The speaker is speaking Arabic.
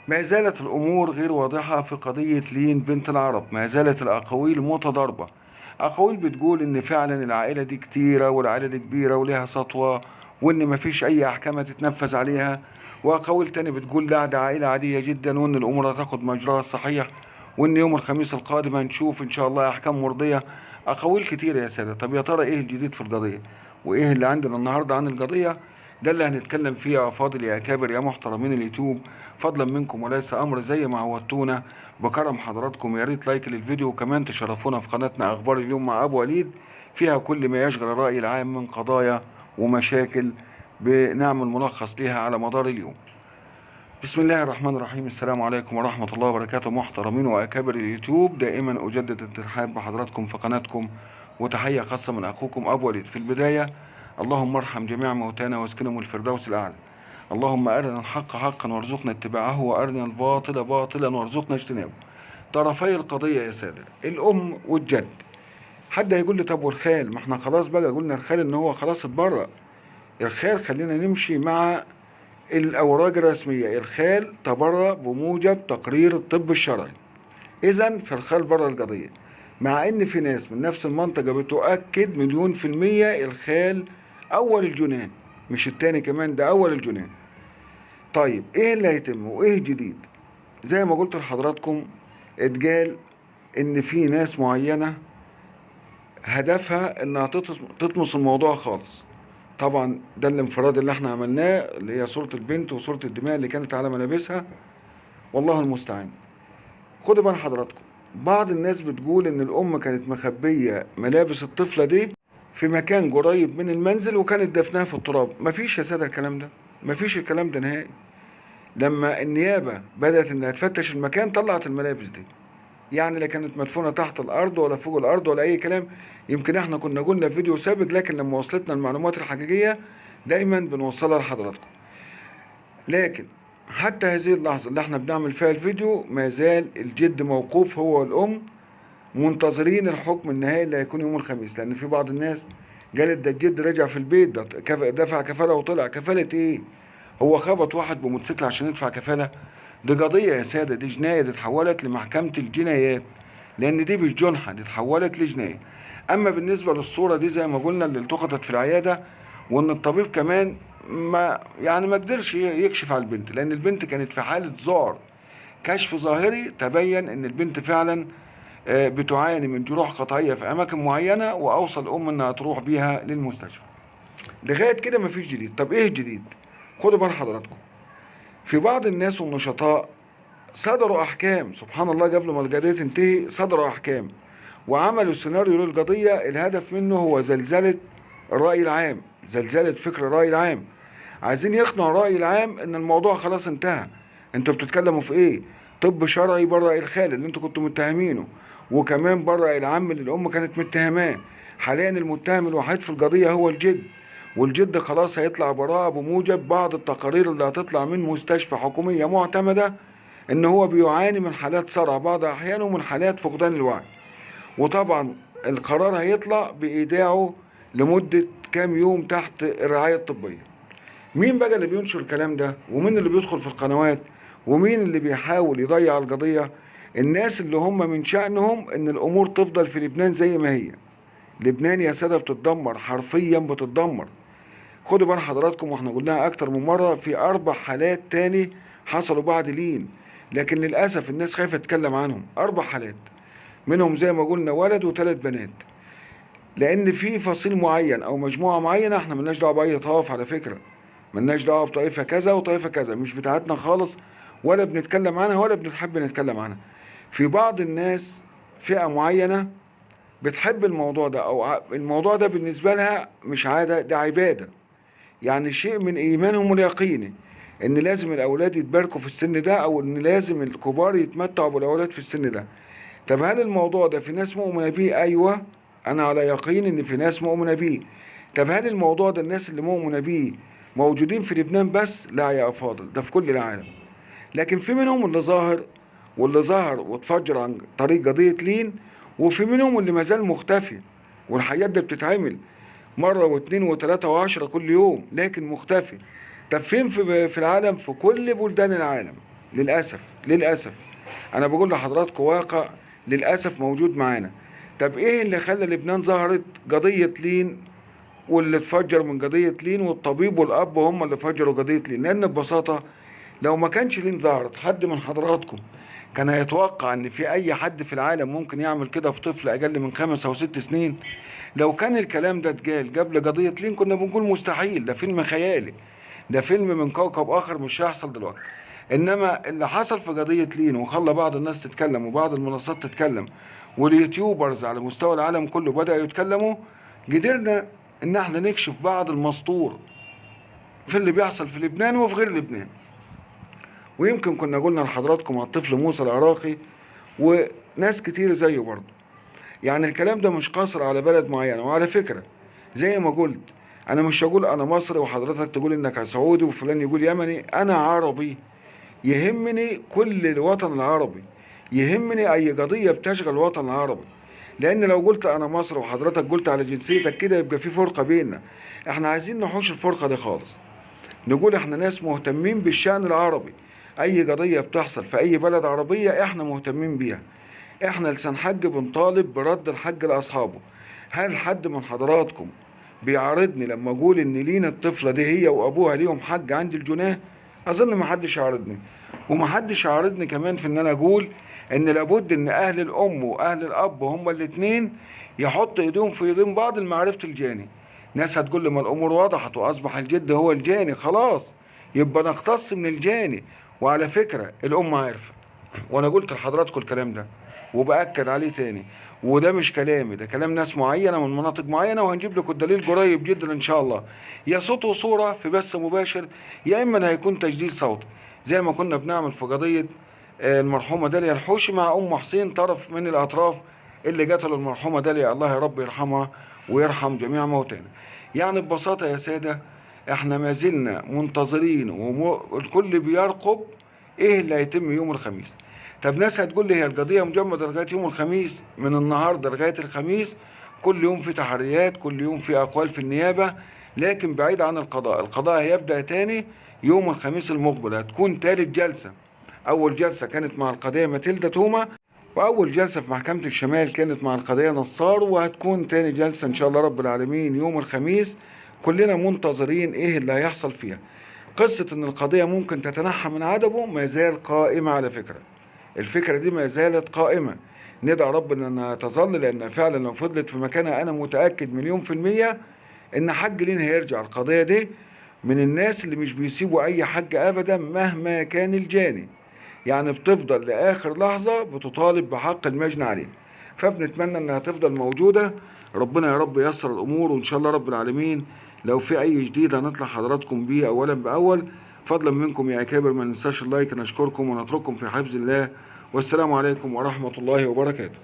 ما زالت الأمور غير واضحة في قضية لين بنت العرب، ما زالت الأقاويل متضاربة. أقاويل بتقول إن فعلا العائلة دي كتيرة والعائلة دي كبيرة وليها سطوة، وإن مفيش أي أحكام تتنفذ عليها، وأقاويل تانية بتقول لا ده عائلة عادية جدا وإن الأمور هتاخد مجراها الصحيح، وإن يوم الخميس القادم هنشوف إن شاء الله أحكام مرضية. أقاويل كتيرة يا سادة. طب يا ترى إيه الجديد في القضية؟ وإيه اللي عندنا النهاردة عن القضية؟ ده اللي هنتكلم فيه يا فاضل يا أكابر يا محترمين اليوتيوب، فضلا منكم وليس امر، زي ما عودتونا بكرم حضراتكم. يا ريت لايك للفيديو، وكمان تشرفونا في قناتنا اخبار اليوم مع ابو وليد، فيها كل ما يشغل الراي العام من قضايا ومشاكل بنعمل ملخص ليها على مدار اليوم. بسم الله الرحمن الرحيم. السلام عليكم ورحمة الله وبركاته محترمين وأكابر اليوتيوب. دائما أجدد الترحاب بحضراتكم في قناتكم، وتحية خاصة من أخوكم أبو وليد. في البداية، اللهم ارحم جميع موتانا واسكنهم الفردوس الأعلى. اللهم أرنا الحق حقا وارزقنا اتباعه، وأرنا الباطل باطلا وارزقنا اجتنابه. طرفي القضية يا سادة، الأم والجد. حد هيقول لي طب والخال؟ ما احنا خلاص بقى قلنا الخال ان هو خلاص اتبرأ. الخال خلينا نمشي مع الأوراق الرسمية. الخال تبرأ بموجب تقرير الطب الشرعي، إذا فالخال بره القضية. مع إن في ناس من نفس المنطقة بتؤكد 100% الخال أول الجنان، مش التاني كمان، ده أول الجنان. طيب إيه اللي هيتم وإيه الجديد؟ زي ما قلت لحضراتكم، اتقال إن في ناس معينة هدفها إنها تطمس الموضوع خالص. طبعا ده الانفراد اللي احنا عملناه، اللي هي صورة البنت وصورة الدماء اللي كانت على ملابسها، والله المستعان. خدوا بال حضراتكم، بعض الناس بتقول ان الام كانت مخبية ملابس الطفلة دي في مكان قريب من المنزل وكانت دفنها في التراب. مفيش يا سادة الكلام ده، مفيش الكلام ده نهائي. لما النيابة بدأت انها تفتش المكان طلعت الملابس دي، يعني لا كانت مدفونة تحت الارض ولا فوق الارض ولا اي كلام. يمكن احنا كنا قلنا في فيديو سابق، لكن لما وصلتنا المعلومات الحقيقية دايما بنوصلها لحضراتكم. لكن حتى هذه اللحظة اللي احنا بنعمل فيها الفيديو، ما زال الجد موقوف هو والأم منتظرين الحكم النهائي اللي هيكون يوم الخميس. لأن في بعض الناس قالت ده الجد رجع في البيت، ده دفع كفالة وطلع. كفالة ايه؟ هو خبط واحد بموتوسيكل عشان يدفع كفالة؟ دي قضية يا سادة، دي جناية، دي اتحولت لمحكمة الجنايات، لأن دي مش جنحة، دي اتحولت لجناية. أما بالنسبة للصورة دي زي ما قلنا اللي التقطت في العيادة، وإن الطبيب كمان ما قدرش يكشف على البنت، لأن البنت كانت في حالة ذعر. كشف ظاهري تبين إن البنت فعلا بتعاني من جروح قطعية في أماكن معينة، وأوصى الأم إنها تروح بيها للمستشفى. لغاية كده مفيش جديد. طب إيه الجديد؟ خدوا بال حضراتكم، في بعض الناس والنشطاء صدروا أحكام، سبحان الله، قبل ما القضية تنتهي صدروا أحكام وعملوا سيناريو للقضية. الهدف منه هو زلزلة الرأي العام، زلزلة فكر الرأي العام. عايزين يقنعوا الرأي العام ان الموضوع خلاص انتهى. انتوا بتتكلموا في ايه؟ طب شرعي برأ الخال اللي انتوا كنتوا متهمينه، وكمان برأ العم اللي الام كانت متهماه. حاليا المتهم الوحيد في القضية هو الجد، والجد خلاص هيطلع براءة بموجب بعض التقارير اللي هتطلع من مستشفى حكومية معتمدة، ان هو بيعاني من حالات صرع بعض احيانا ومن حالات فقدان الوعي. وطبعا القرار هيطلع بإيداعه لمدة كام يوم تحت الرعاية الطبية. مين بقى اللي بينشر الكلام ده؟ ومين اللي بيدخل في القنوات؟ ومين اللي بيحاول يضيع القضية؟ الناس اللي هم من شأنهم ان الامور تفضل في لبنان زي ما هي. لبنان يا سادة بتتدمر، حرفيا بتتدمر. خدوا بال حضراتكم، واحنا قلناها اكتر من مرة، في 4 حالات تاني حصلوا بعد لين، لكن للأسف الناس خايفة تتكلم عنهم. 4 حالات منهم زي ما قلنا ولد و3 بنات، لان في فصيل معين او مجموعه معينه. احنا ملناش دعوه باي طائف على فكره، ملناش دعوه بطائفه كذا وطائفه كذا، مش بتاعتنا خالص، ولا بنتكلم عنها ولا بنحب نتكلم عنها. في بعض الناس فئه معينه بتحب الموضوع ده، او الموضوع ده بالنسبه لها مش عاده، ده عباده. يعني شيء من ايمانهم اليقيني ان لازم الاولاد يتباركوا في السن ده، او ان لازم الكبار يتمتعوا بالاولاد في السن ده. طب هل الموضوع ده في ناس مؤمنة بيه؟ أيوة، أنا على يقين إن في ناس مؤمنة بيه. طب هل الموضوع ده الناس اللي مؤمنة بيه موجودين في لبنان بس؟ لا يا أفاضل، ده في كل العالم. لكن في منهم اللي ظاهر، واللي ظهر واتفجر عن طريق قضية لين، وفي منهم اللي مازال مختفي، والحاجات دي بتتعمل مرة واثنين وثلاثة وعشرة كل يوم، لكن مختفي. طب فين في العالم؟ في كل بلدان العالم، للاسف للاسف. انا بقول لحضراتكم واقع للاسف موجود معانا. طب ايه اللي خلى لبنان ظهرت قضيه لين، واللي اتفجر من قضيه لين والطبيب والاب هم اللي فجروا قضيه لين؟ لان ببساطه لو ما كانش لين ظهرت، حد من حضراتكم كان هيتوقع ان في اي حد في العالم ممكن يعمل كده في طفل اقل من 5 او 6 سنين؟ لو كان الكلام ده اتقال قبل قضية لين كنا بنقول مستحيل، ده فيلم خيالي، ده فيلم من كوكب اخر، مش هيحصل دلوقتي. انما اللي حصل في قضية لين وخلى بعض الناس تتكلم وبعض المنصات تتكلم واليوتيوبرز على مستوى العالم كله بدأوا يتكلموا، قدرنا ان احنا نكشف بعض المسطور في اللي بيحصل في لبنان وفي غير لبنان. ويمكن كنا قلنا لحضراتكم على الطفل موسى العراقي وناس كتير زيه برضه. يعني الكلام ده مش قاصر على بلد معينة. وعلى فكرة زي ما قلت، انا مش هقول انا مصري وحضرتك تقول انك سعودي وفلان يقول يمني، انا عربي، يهمني كل الوطن العربي، يهمني اي قضية بتشغل الوطن العربي. لان لو قلت انا مصري وحضرتك قلت على جنسيتك كده يبقى في فرقة بيننا. احنا عايزين نحوش الفرقة دي خالص، نقول احنا ناس مهتمين بالشأن العربي. اي قضية بتحصل في اي بلد عربية احنا مهتمين بيها. احنا لسان حج بنطالب برد الحج لاصحابه. هل حد من حضراتكم بيعارضني لما اقول ان لينا الطفله دي هي وابوها ليهم حج عند الجناه؟ اظن ما حدش يعارضني. وما حدش يعارضني كمان في ان انا اقول ان لابد ان اهل الام واهل الاب هما الاثنين يحطوا ايديهم في ايدين بعض لمعرفه الجاني. ناس هتقول لي ما الامور وضحت واصبح الجد هو الجاني، خلاص يبقى نقتص من الجاني. وعلى فكره الام عارفه، وانا قلت لحضراتكم الكلام ده وبأكد عليه تاني، وده مش كلامي، ده كلام ناس معينة من مناطق معينة، وهنجيب لكم الدليل قريب جدا ان شاء الله، يا صوت وصورة في بث مباشر، يا اما هيكون تسجيل صوتي زي ما كنا بنعمل في قضية المرحومة داليا الحوشي مع ام حسين، طرف من الاطراف اللي قتلوا المرحومة داليا، الله يا رب يرحمها ويرحم جميع موتانا. يعني ببساطة يا سادة احنا ما زلنا منتظرين والكل بيرقب ايه اللي هيتم يوم الخميس. طب ناس هتقول لي هي القضية مجمدة لغاية يوم الخميس؟ من النهاردة لغاية الخميس كل يوم في تحريات، كل يوم في أقوال في النيابة، لكن بعيد عن القضاء. القضاء هيبدأ تاني يوم الخميس المقبل، هتكون تالت جلسة. أول جلسة كانت مع القضية ماتيلدا توما، وأول جلسة في محكمة الشمال كانت مع القضية نصار، وهتكون تاني جلسة إن شاء الله رب العالمين يوم الخميس. كلنا منتظرين إيه اللي هيحصل فيها. قصة إن القضية ممكن تتنحى من عدمه ما زال قائمة على فكرة، الفكرة دي ما زالت قائمة. ندعي ربنا انها تظل، لان فعلا لو فضلت في مكانها انا متأكد مليون في المية ان حج لين هيرجع. القضية دي من الناس اللي مش بيسيبوا اي حج ابدا مهما كان الجاني، يعني بتفضل لاخر لحظة بتطالب بحق المجني عليه. فبنتمنى انها تفضل موجودة. ربنا يا رب ييسر الامور، وان شاء الله رب العالمين لو في اي جديد هنطلع حضراتكم بيه اولا باول. فضلا منكم يا اكابر ما ننساش اللايك. نشكركم ونترككم في حفظ الله، والسلام عليكم ورحمة الله وبركاته.